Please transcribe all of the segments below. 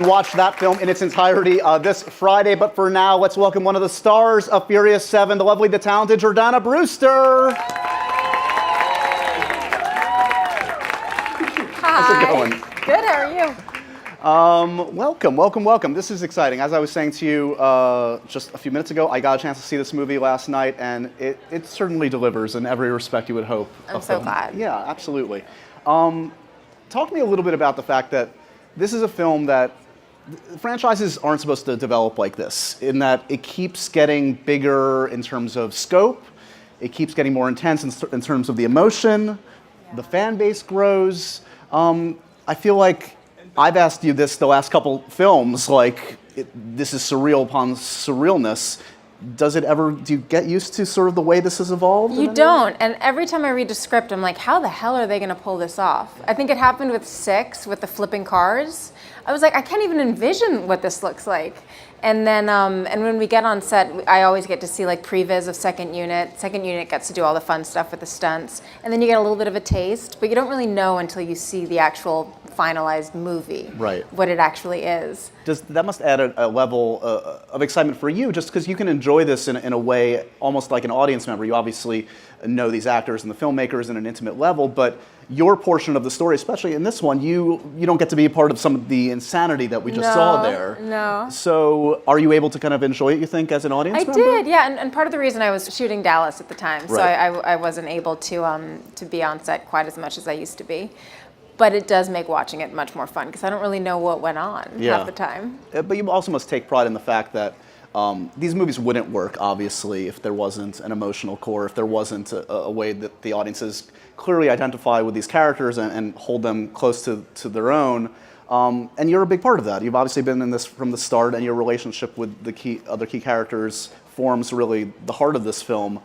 Watch that film in its entirety this Friday, but for now, let's welcome one of the stars of Furious 7, the lovely, the talented Jordana Brewster. Hi. How's it going? Good, how are you? Welcome. This is exciting. As I was saying to you just a few minutes ago, I got a chance to see this movie last night, and it certainly delivers in every respect you would hope. I'm so glad. Yeah, absolutely. Talk to me a little bit about the fact that this is a film that franchises aren't supposed to develop like this, in that it keeps getting bigger in terms of scope, it keeps getting more intense in terms of the emotion, the fan base grows. I feel like I've asked you this the last couple films, this is surreal upon surrealness. Do you get used to sort of the way this has evolved? You don't, and every time I read the script, I'm like, how the hell are they going to pull this off? I think it happened with 6, with the flipping cars. I was like, I can't even envision what this looks like. And then, and when we get on set, I always get to see like previs of second unit. Second unit gets to do all the fun stuff with the stunts, and then you get a little bit of a taste, but you don't really know until you see the actual finalized movie, right, what it actually is. That must add a level of excitement for you, just because you can enjoy this in a way almost like an audience member. You obviously know these actors and the filmmakers in an intimate level, but your portion of the story, especially in this one, you don't get to be a part of some of the insanity that we just saw there. No. So are you able to kind of enjoy it, you think, as an audience member? I did, yeah, and part of the reason I was shooting Dallas at the time, so right. I wasn't able to be on set quite as much as I used to be. But it does make watching it much more fun, because I don't really know what went on half the time. But you also must take pride in the fact that these movies wouldn't work, obviously, if there wasn't an emotional core, if there wasn't a way that the audiences clearly identify with these characters and hold them close to their own. And you're a big part of that. You've obviously been in this from the start, and your relationship with the other key characters forms really the heart of this film.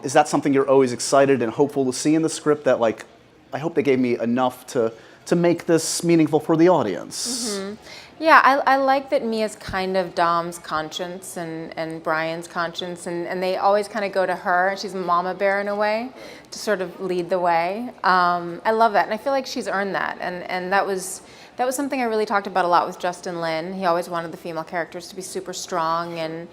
Is that something you're always excited and hopeful to see in the script, that like, I hope they gave me enough to make this meaningful for the audience? Mm-hmm. Yeah, I like that Mia's kind of Dom's conscience and Brian's conscience, and they always kind of go to her. She's mama bear in a way, to sort of lead the way. I love that, and I feel like she's earned that, and that was something I really talked about a lot with Justin Lin. He always wanted the female characters to be super strong, and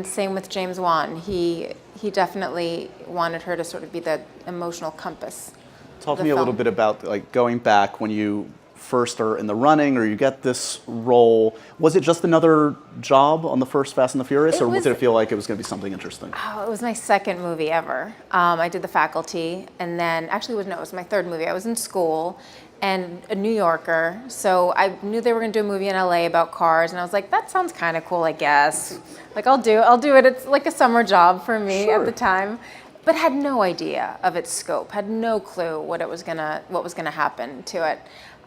same with James Wan. He definitely wanted her to sort of be the emotional compass. Talk to me a little bit about like going back when you first are in the running, or you get this role. Was it just another job on the first Fast and the Furious, or did it feel like it was going to be something interesting? Oh, it was my second movie ever. I did The Faculty, and then it was my third movie. I was in school and a New Yorker, so I knew they were going to do a movie in LA about cars, and I was like, that sounds kind of cool, I guess. Like, I'll do it. It's like a summer job for me at the time, but had no idea of its scope, had no clue what was gonna happen to it.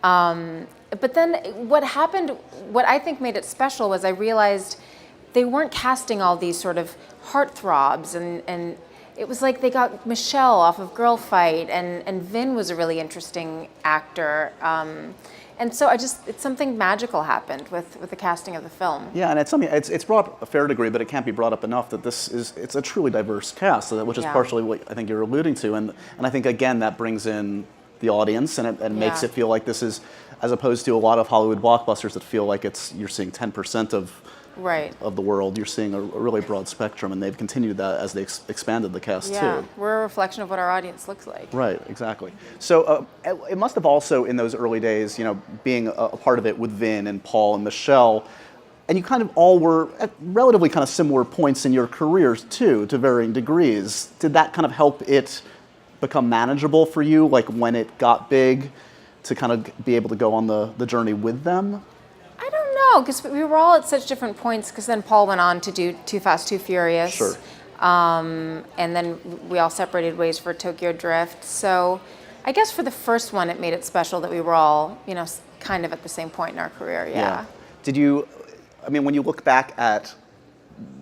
But then what I think made it special was I realized they weren't casting all these sort of heartthrobs, and it was like they got Michelle off of Girl Fight, and Vin was a really interesting actor. And so it's something magical happened with the casting of the film. Yeah, and it's brought up a fair degree, but it can't be brought up enough that it's a truly diverse cast, which is partially what I think you're alluding to, and I think again that brings in the audience, and it makes it feel like this is, as opposed to a lot of Hollywood blockbusters that feel like you're seeing 10% of the world. You're seeing a really broad spectrum, and they've continued that as they expanded the cast too. Yeah, we're a reflection of what our audience looks like. Right, exactly. So it must have also, in those early days, being a part of it with Vin and Paul and Michelle, and you kind of all were at relatively kind of similar points in your careers too, to varying degrees. Did that kind of help it become manageable for you, like when it got big, to kind of be able to go on the journey with them? I don't know, because we were all at such different points, because then Paul went on to do Too Fast, Too Furious. Sure. And then we all separated ways for Tokyo Drift. So I guess for the first one, it made it special that we were all, kind of at the same point in our career, yeah. Did you, when you look back at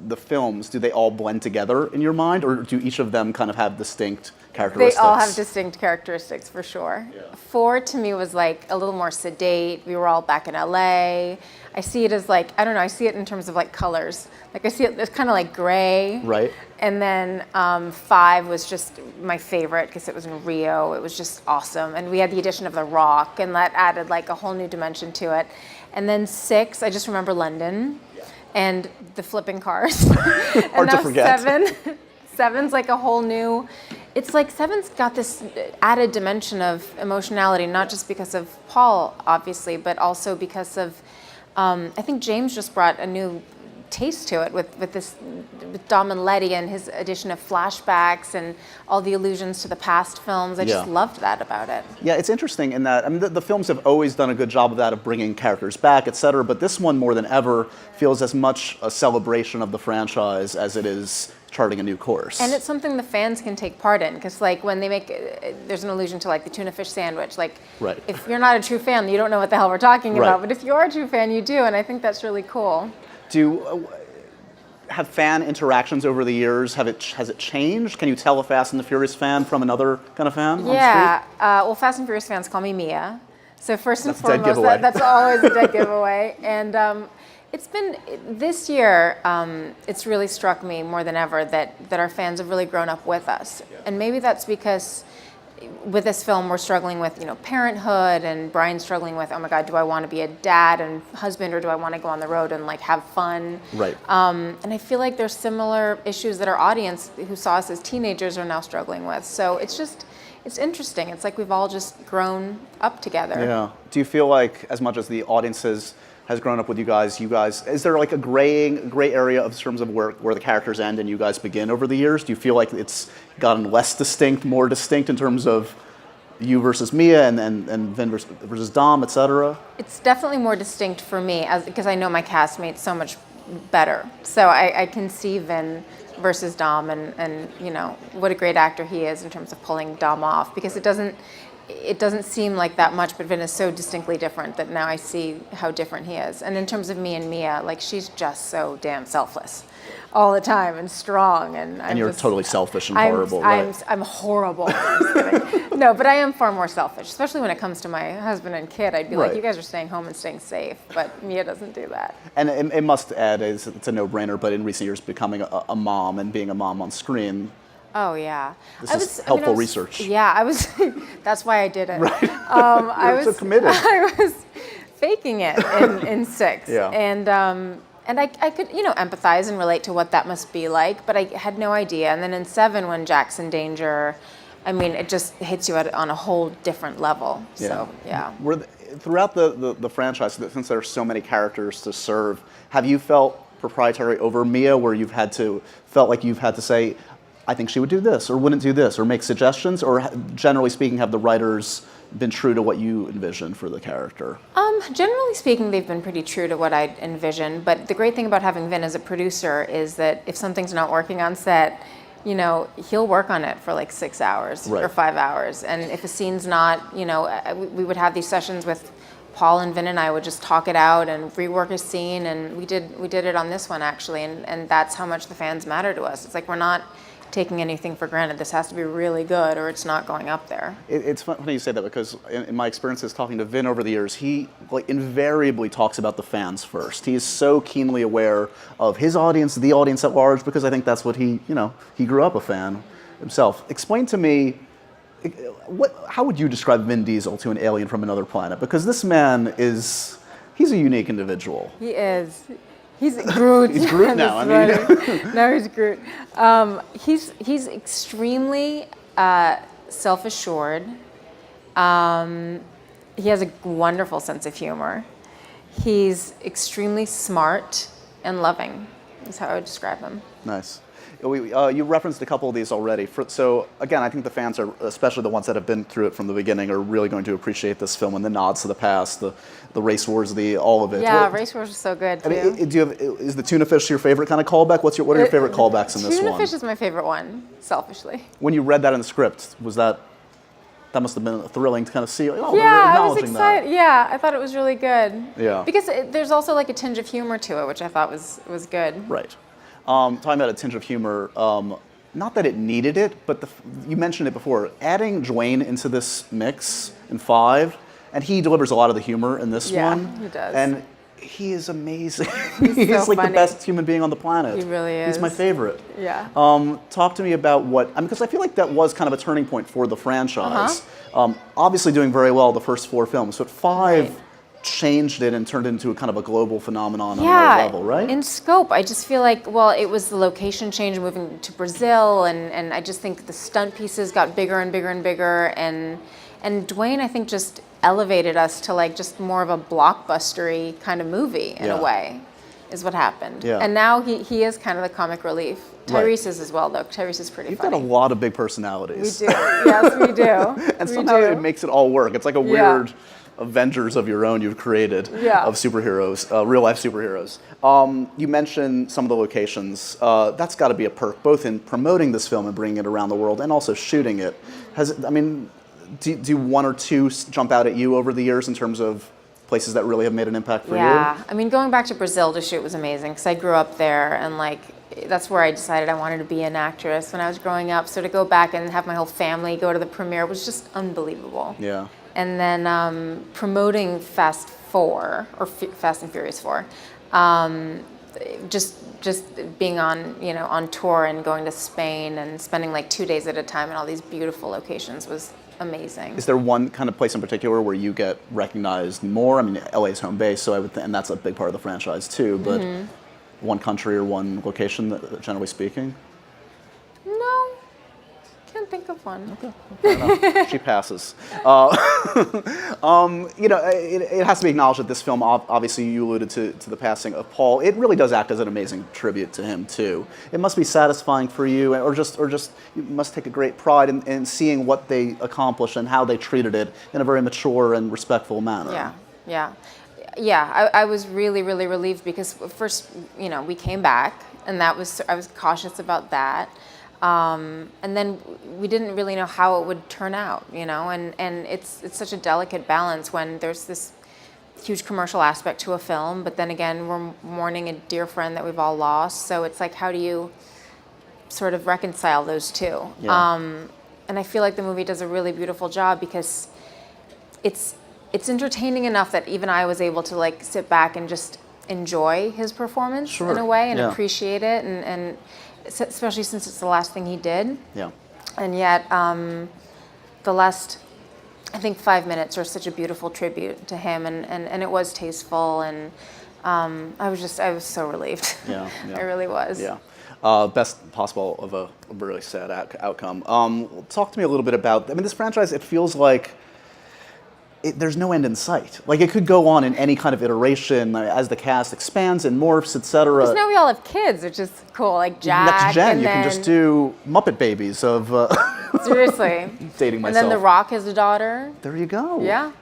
the films, do they all blend together in your mind, or do each of them kind of have distinct They characteristics? all have distinct characteristics for sure. Yeah. 4 to me was like a little more sedate. We were all back in LA. I see it as like, I don't know, I see it in terms of like colors. Like I see it, it's kind of like gray. Right. And then 5 was just my favorite because it was in Rio. It was just awesome. And we had the addition of The Rock, and that added like a whole new dimension to it. And then 6, I just remember London and the flipping cars. And Hard to forget. 7's like a whole new, it's like 7's got this added dimension of emotionality, not just because of Paul, obviously, but also because of, I think James just brought a new taste to it with Dom and Letty and his addition of flashbacks and all the allusions to the past films. I just loved that about it. Yeah, it's interesting in that, I mean, the films have always done a good job of that, of bringing characters back, et cetera, but this one more than ever feels as much a celebration of the franchise as it is charting a new course. And it's something the fans can take part in, because like when they make, there's an allusion to like the tuna fish sandwich, like Right. if you're not a true fan, you don't know what the hell we're talking Right. about, but if you are a true fan, you do, and I think that's really cool. Have fan interactions over the years, has it changed? Can you tell a Fast and the Furious fan from another kind of fan on the street? Yeah, well, Fast and Furious fans call me Mia. So first and That's a dead foremost, giveaway. that's always a dead giveaway. And it's been, this year, it's really struck me more than ever that our fans have really grown up with us. And maybe that's because with this film, we're struggling with, parenthood, and Brian's struggling with, oh my God, do I want to be a dad and husband, or do I want to go on the road and like have fun? Right. And I feel like there's similar issues that our audience who saw us as teenagers are now struggling with. So it's interesting. It's like we've all just grown up together. Yeah. Do you feel like, as much as the audience has grown up with you guys, is there like a gray area in terms of where the characters end and you guys begin over the years? Do you feel like it's gotten less distinct, more distinct in terms of you versus Mia and Vin versus Dom, et cetera? It's definitely more distinct for me because I know my castmates so much better. So I can see Vin versus Dom and what a great actor he is in terms of pulling Dom off, because it doesn't seem like that much, but Vin is so distinctly different that now I see how different he is. And in terms of me and Mia, like she's just so damn selfless all the time and strong. And you're totally selfish and horrible, right? I'm horrible. I'm just kidding. No, but I am far more selfish, especially when it comes to my husband and kid. I'd be like, Right. you guys are staying home and staying safe, but Mia doesn't do that. And it must add, it's a no-brainer, but in recent years becoming a mom and being a mom on screen, Oh yeah, this is helpful research. Yeah, I was. That's why I did it. Right. I You're was so committed. I was faking it in 6, Yeah. and I could empathize and relate to what that must be like, but I had no idea. And then in 7, when Jack's in danger, I mean, it just hits you on a whole different level. So yeah. Throughout the franchise, since there are so many characters to serve, have you felt proprietary over Mia, where felt like you've had to say, I think she would do this, or wouldn't do this, or make suggestions, or generally speaking, have the writers been true to what you envisioned for the character? Generally speaking, they've been pretty true to what I envisioned. But the great thing about having Vin as a producer is that if something's not working on set, he'll work on it for like 6 hours Right. or 5 hours. And if a scene's not, we would have these sessions with Paul and Vin, and I would just talk it out and rework a scene. And we did it on this one actually, and that's how much the fans matter to us. It's like we're not taking anything for granted. This has to be really good or it's not going up there. It's funny you say that, because in my experiences talking to Vin over the years, he invariably talks about the fans first. He is so keenly aware of his audience, the audience at large, because I think that's what he grew up a fan himself. Explain to me, how would you describe Vin Diesel to an alien from another planet? Because this man he's a unique individual. He is. He's Groot. He's Groot now. I mean, no, he's Groot. He's extremely self-assured. He has a wonderful sense of humor. He's extremely smart and loving, is how I would describe him. Nice. You referenced a couple of these already. So again, I think the fans are, especially the ones that have been through it from the beginning, are really going to appreciate this film and the nods to the past, the race wars, all of it. Yeah, race wars are so good too. I mean, is the tuna fish your favorite kind of callback? What are your favorite callbacks in this one? Tuna fish is my favorite one, selfishly. When you read that in the script, that must have been thrilling to kind of see. Oh, Yeah, they're I was acknowledging excited. Yeah, I thought it was really good. Yeah. Because there's also like a tinge of humor to it, which I thought was good. Right. Talking about a tinge of humor, not that it needed it, but you mentioned it before. Adding Dwayne into this mix in 5, and he delivers a lot of the humor in this one. Yeah, he does. And he is amazing. He's so like funny. the best human being on the planet. He really is. He's my favorite. Yeah. Talk to me about because I feel like that was kind of a turning point for the franchise. Obviously doing very well the first 4 films, but 5 Right. changed it and turned it into a kind of a global phenomenon on another level, right? In scope, I just feel like, well, it was the location change, moving to Brazil, and I just think the stunt pieces got bigger and bigger and bigger, and Dwayne, I think, just elevated us to like just more of a blockbustery kind of movie in a way, is what happened. Yeah. And now he is kind of the comic relief. Right. Tyrese is as well, though. Tyrese is pretty You've funny. got a lot of big personalities. We do. Yes, we do. And We somehow do. it makes it all work. It's like a weird Avengers of your own you've created of superheroes, real life superheroes. You mentioned some of the locations. That's got to be a perk, both in promoting this film and bringing it around the world, and also shooting it. Do 1 or 2 jump out at you over the years in terms of places that really have made an impact for you? Yeah, I mean, going back to Brazil to shoot was amazing because I grew up there, and like that's where I decided I wanted to be an actress when I was growing up. So to go back and have my whole family go to the premiere was just unbelievable. Yeah. And then promoting Fast 4 or Fast and Furious 4, just being on tour and going to Spain and spending like 2 days at a time in all these beautiful locations was amazing. Is there one kind of place in particular where you get recognized more? I mean, LA is home base, so and that's a big part of the franchise too. But one country or one location, generally speaking. No, can't think of one. Okay, fair enough. She passes. It has to be acknowledged that this film, obviously you alluded to the passing of Paul, it really does act as an amazing tribute to him too. It must be satisfying for you, or just you must take a great pride in seeing what they accomplished and how they treated it in a very mature and respectful manner. Yeah, I was really, really relieved because first, we came back, and I was cautious about that. And then we didn't really know how it would turn out, and it's such a delicate balance when there's this huge commercial aspect to a film, but then again, we're mourning a dear friend that we've all lost. So it's like, how do you sort of reconcile those two? Yeah. And I feel like the movie does a really beautiful job because it's entertaining enough that even I was able to like sit back and just enjoy his performance in a way and appreciate it, and especially since it's the last thing he did. Yeah. And yet, the last, I think, 5 minutes are such a beautiful tribute to him, and it was tasteful, and I was so relieved. Yeah. I really was. Yeah. Best possible of a really sad outcome. Talk to me a little bit about, this franchise, it feels like there's no end in sight. Like, it could go on in any kind of iteration as the cast expands and morphs, etc. Because now we all have kids, which is cool, like Jack. Next gen, and you then, can just do Muppet Babies of... seriously. Dating myself. And then The Rock has a daughter. There you go. Yeah.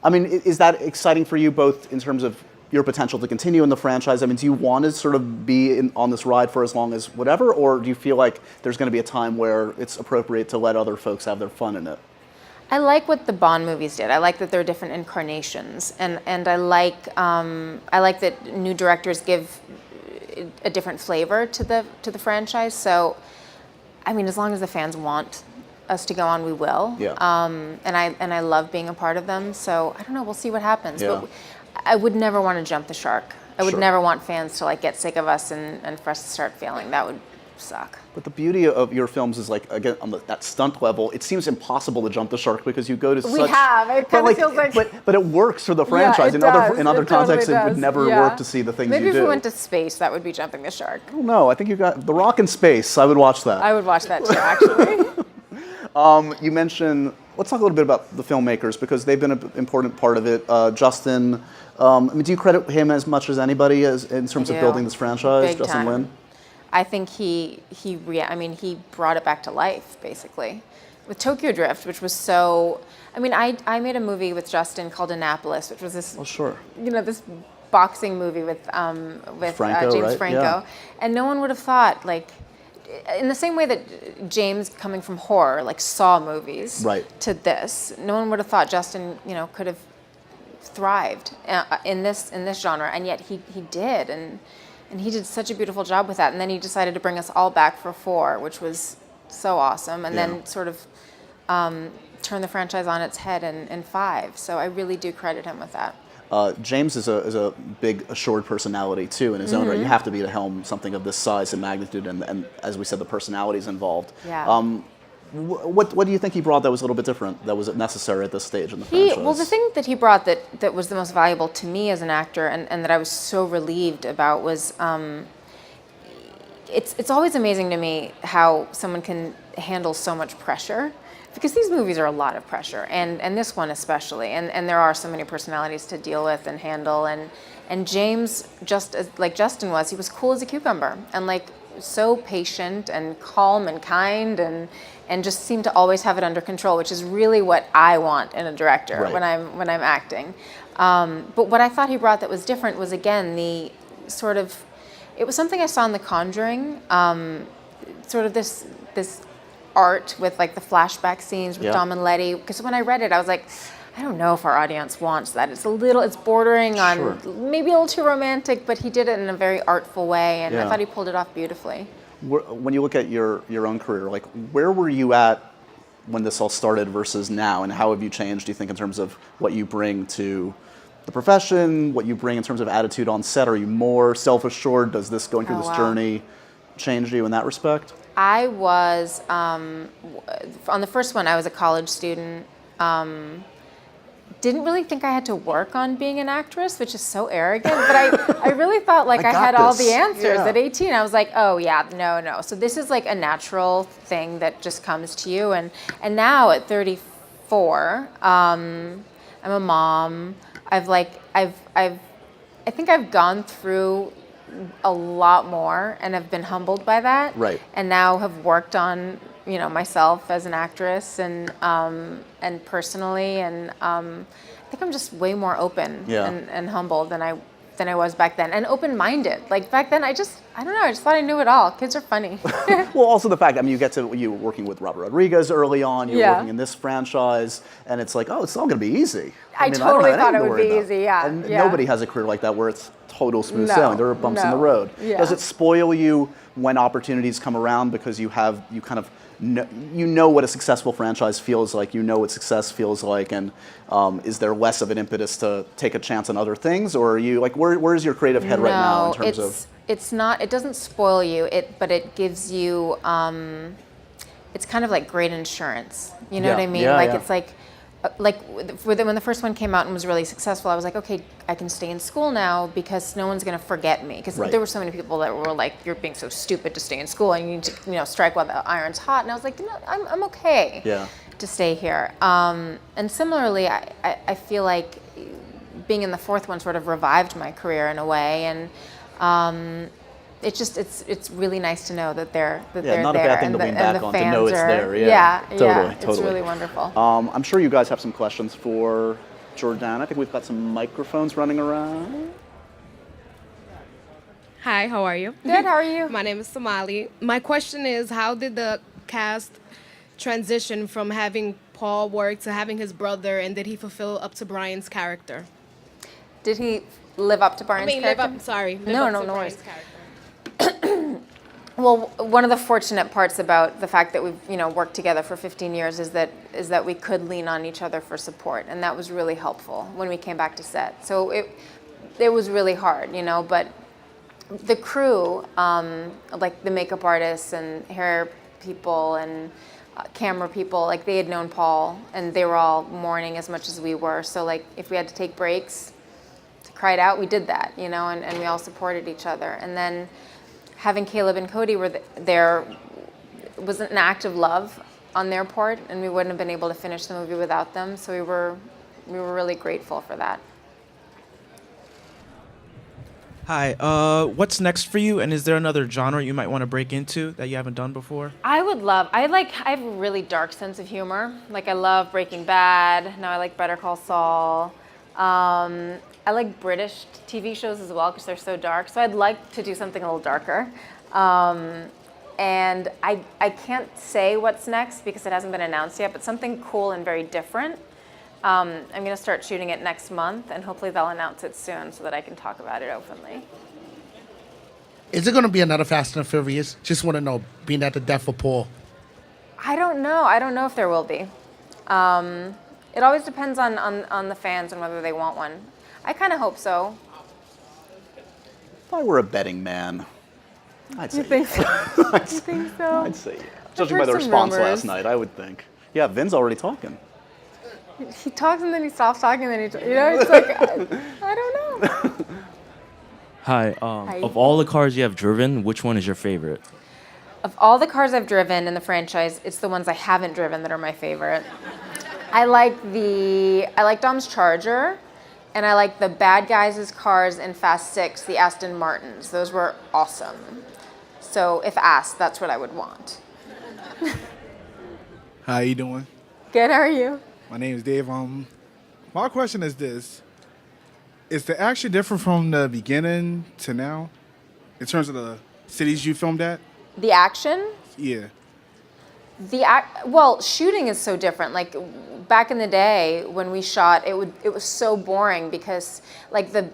Is that exciting for you, both in terms of your potential to continue in the franchise? Do you want to sort of be on this ride for as long as whatever, or do you feel like there's going to be a time where it's appropriate to let other folks have their fun in it? I like what the Bond movies did. I like that they're different incarnations, and I like that new directors give a different flavor to the franchise. So, as long as the fans want us to go on, we will. Yeah. And I love being a part of them. So I don't know. We'll see what happens. Yeah. But I would never want to jump the shark. I would Sure. never want fans to like get sick of us and for us to start failing. That would suck. But the beauty of your films is, like, again, on that stunt level, it seems impossible to jump the shark because you go to We have. It kind of feels like... But it works for the franchise. Yeah, in does. other It contexts, totally it would does. never Yeah. work to see the things Maybe you if do. we went to space, that would be jumping the shark. I don't know. I think you got The Rock in space. I would watch that. I would watch that too, actually. You mentioned, let's talk a little bit about the filmmakers, because they've been an important part of it. Justin, do you credit him as much as anybody in terms of building this franchise? Big Justin time. Lin? I think he brought it back to life, basically. With Tokyo Drift, which was so... I made a movie with Justin called Annapolis, which was this... Oh, sure. This boxing movie with Franco, James right? Franco. Yeah. And no one would have thought, like... In the same way that James, coming from horror, like Saw movies, Right. to this, no one would have thought Justin, could have thrived in this genre, and yet he did, and And he did such a beautiful job with that. And then he decided to bring us all back for 4, which was so awesome. And then sort of turn the franchise on its head in 5. So I really do credit him with that. James is a big, assured personality too in his own right. You have to be to helm something of this size and magnitude, and as we said, the personalities involved. Yeah. What do you think he brought that was a little bit different, that was necessary at this stage in the franchise? Well, the thing that he brought that was the most valuable to me as an actor, and that I was so relieved about was, it's always amazing to me how someone can handle so much pressure. Because these movies are a lot of pressure, and this one especially, and there are so many personalities to deal with and handle, and James, just as like Justin was, he was cool as a cucumber, and like so patient and calm and kind, and just seemed to always have it under control, which is really what I want in a director right. when I'm acting. But what I thought he brought that was different was, again, the sort of, it was something I saw in The Conjuring, sort of this art with like the flashback scenes with Dom and Letty, because when I read it I was like, I don't know if our audience wants that. It's bordering on maybe a little too romantic, but he did it in a very artful way, and I thought he pulled it off beautifully. When you look at your own career, like where were you at when this all started versus now, and how have you changed, do you think, in terms of what you bring to the profession, what you bring in terms of attitude on set? Are you more self-assured? Does this going through this journey change you in that respect? I was, on the first one, I was a college student. Didn't really think I had to work on being an actress, which is so arrogant, but I really thought like I had all the answers at 18. I was like, oh yeah, no. So this is like a natural thing that just comes to you. And now at 34, I'm a mom. I think I've gone through a lot more and have been humbled by that. Right. And now have worked on, myself as an actress and personally, and I think I'm just way more open and humble than I was back then, and open-minded. Like back then, I don't know, I just thought I knew it all. Kids are funny. Well, also the fact, you were working with Robert Rodriguez early on, you were working in this franchise, and it's like, oh, it's all going to be easy. I totally thought it would be easy, And nobody has a career like that where it's total smooth sailing. There are bumps in the road. Yeah. Does it spoil you when opportunities come around because you kind of know what a successful franchise feels like, you know what success feels like, and is there less of an impetus to take a chance on other things, or are you like, where's your creative head right now in terms of? It's not. It doesn't spoil you. But it gives you. It's kind of like great insurance. You know what I mean? It's like when the first one came out and was really successful, I was like, okay, I can stay in school now because no one's going to forget me. Because there were so many people that were like, you're being so stupid to stay in school, and you need to, strike while the iron's hot. And I was like, I'm okay to stay here. And similarly, I feel like being in the fourth one sort of revived my career in a way, and it's really nice to know that they're there. Not a bad thing to lean back on, to know it's there. Totally. It's really wonderful. I'm sure you guys have some questions for Jordana. I think we've got some microphones running around. Hi, how are you? Good, how are you? My name is Somali. My question is, how did the cast transition from having Paul work to having his brother, and did he fulfill up to Brian's character? Did he live up to Brian's character? No worries. Well, one of the fortunate parts about the fact that we've worked together for 15 years is that we could lean on each other for support, and that was really helpful when we came back to set. So it was really hard, but the crew, like the makeup artists and hair people and camera people, like they had known Paul, and they were all mourning as much as we were. So like if we had to take breaks to cry it out, we did that, and we all supported each other. And then having Caleb and Cody there was an act of love on their part, and we wouldn't have been able to finish the movie without them. So we were really grateful for that. Hi, what's next for you, and is there another genre you might want to break into that you haven't done before? I have a really dark sense of humor. Like I love Breaking Bad, now I like Better Call Saul. I like British TV shows as well because they're so dark. So I'd like to do something a little darker. And I can't say what's next because it hasn't been announced yet, but something cool and very different. I'm going to start shooting it next month, and hopefully they'll announce it soon so that I can talk about it openly. Is it going to be another Fast and Furious? Just want to know, being at the death of Paul. I don't know. I don't know if there will be. It always depends on the fans and whether they want one. I kind of hope so. If I were a betting man, I'd say You think so? I'd, You think so? I'd say yeah. Judging by heard the some response rumors. last night, I would think. Yeah, Vin's already talking. He talks and then he stops talking, and then it's like I don't know. Hi. Of all the cars you have driven, which one is your favorite? Of all the cars I've driven in the franchise, it's the ones I haven't driven that are my favorite. I like Dom's Charger, and I like the bad guys' cars in Fast 6, the Aston Martins. Those were awesome. So if asked, that's what I would want. How you doing? Good, how are you? My name is Dave. My question is this: is the action different from the beginning to now, in terms of the cities you filmed at? The action? Yeah. Well, shooting is so different. Like back in the day when we shot, it was so boring because like the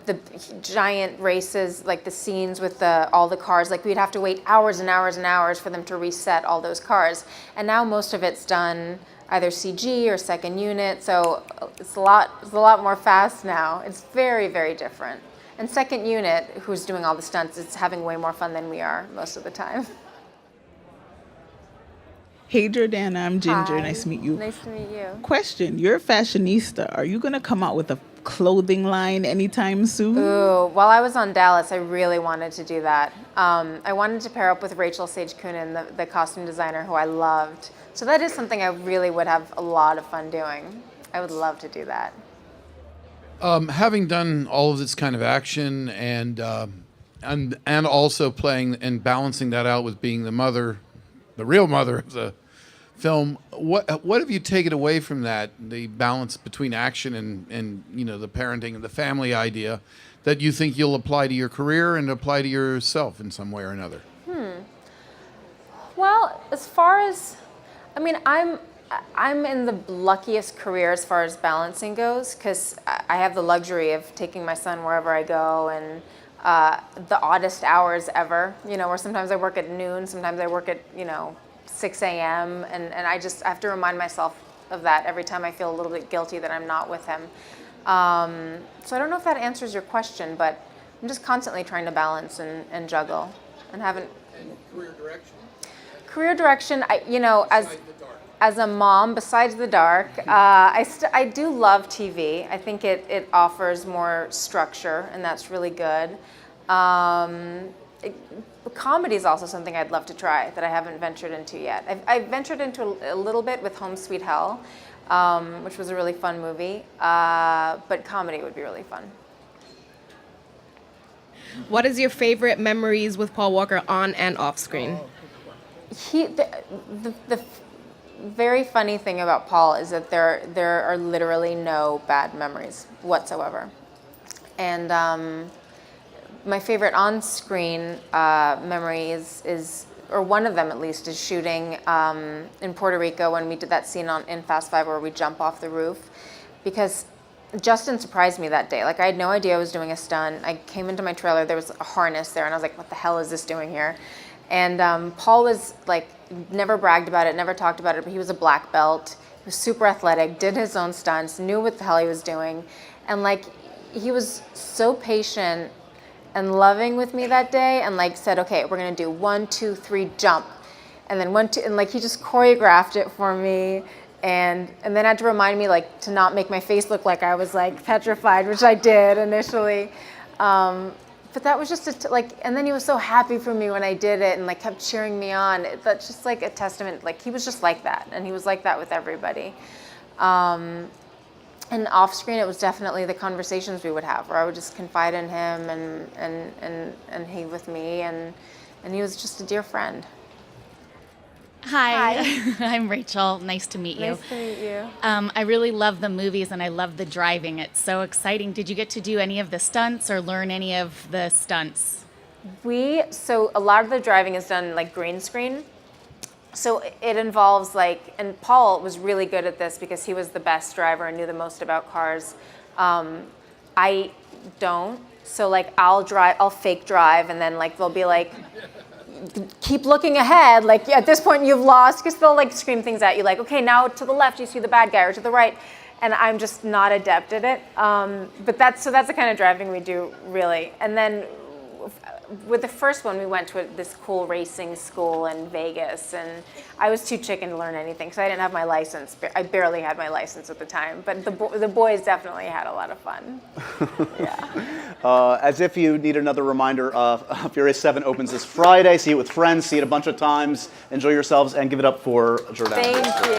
giant races, like the scenes with all the cars, like we'd have to wait hours and hours and hours for them to reset all those cars. And now most of it's done either CG or second unit, so it's a lot more fast now. It's very, very different. And second unit, who's doing all the stunts, is having way more fun than we are most of the time. Hey Jordana, I'm Ginger. Hi. Nice to meet you. Nice to meet you. Question, you're a fashionista. Are you going to come out with a clothing line anytime soon? Ooh, while I was on Dallas, I really wanted to do that. I wanted to pair up with Rachel Sage Coonan, the costume designer who I loved. So that is something I really would have a lot of fun doing. I would love to do that. Having done all of this kind of action and also playing and balancing that out with being the mother, the real mother of the film, what have you taken away from that, the balance between action and the parenting and the family idea, that you think you'll apply to your career and apply to yourself in some way or another? Well, as far as, I mean, I'm in the luckiest career as far as balancing goes, because I have the luxury of taking my son wherever I go, and the oddest hours ever, where sometimes I work at noon, sometimes I work at, 6 a.m. And I have to remind myself of that every time I feel a little bit guilty that I'm not with him. So I don't know if that answers your question, but I'm just constantly trying to balance and juggle and haven't. Career direction, as a mom, besides the dark, I do love TV. I think it offers more structure, and that's really good. Comedy is also something I'd love to try that I haven't ventured into yet. I've ventured into a little bit with Home Sweet Hell, which was a really fun movie, but comedy would be really fun. What is your favorite memories with Paul Walker on and off screen? The very funny thing about Paul is that there are literally no bad memories whatsoever. And my favorite on-screen memory is, or one of them at least, is shooting in Puerto Rico when we did that scene in Fast 5 where we jump off the roof. Because Justin surprised me that day. Like, I had no idea I was doing a stunt. I came into my trailer, there was a harness there, and I was like, what the hell is this doing here? And Paul was like, never bragged about it, never talked about it, but he was a black belt. He was super athletic, did his own stunts, knew what the hell he was doing. And like, he was so patient and loving with me that day, and like said, okay, we're gonna do 1, 2, 3, jump. And then 1, 2, and like he just choreographed it for me. And then had to remind me like to not make my face look like I was like petrified, which I did initially. But that was just and then he was so happy for me when I did it and like kept cheering me on. That's just like a testament. Like, he was just like that, and he was like that with everybody. And off screen, it was definitely the conversations we would have, where I would just confide in him and he with me, and he was just a dear friend. Hi. I'm Rachel. Nice to meet you. Nice to meet you. I really love the movies and I love the driving. It's so exciting. Did you get to do any of the stunts or learn any of the stunts? So a lot of the driving is done like green screen. So it involves and Paul was really good at this because he was the best driver and knew the most about cars. I don't. So like I'll fake drive, and then like they'll be like, keep looking ahead. Like at this point you've lost, because they'll like scream things at you like, okay, now to the left you see the bad guy, or to the right, and I'm just not adept at it. But that's the kind of driving we do, really. And then with the first one, we went to this cool racing school in Vegas, and I was too chicken to learn anything, so I didn't have my license. I barely had my license at the time, but the boys definitely had a lot of fun. Yeah. As if you need another reminder, Furious 7 opens this Friday. See it with friends, see it a bunch of times, enjoy yourselves, and give it up for Jordana. Thank you.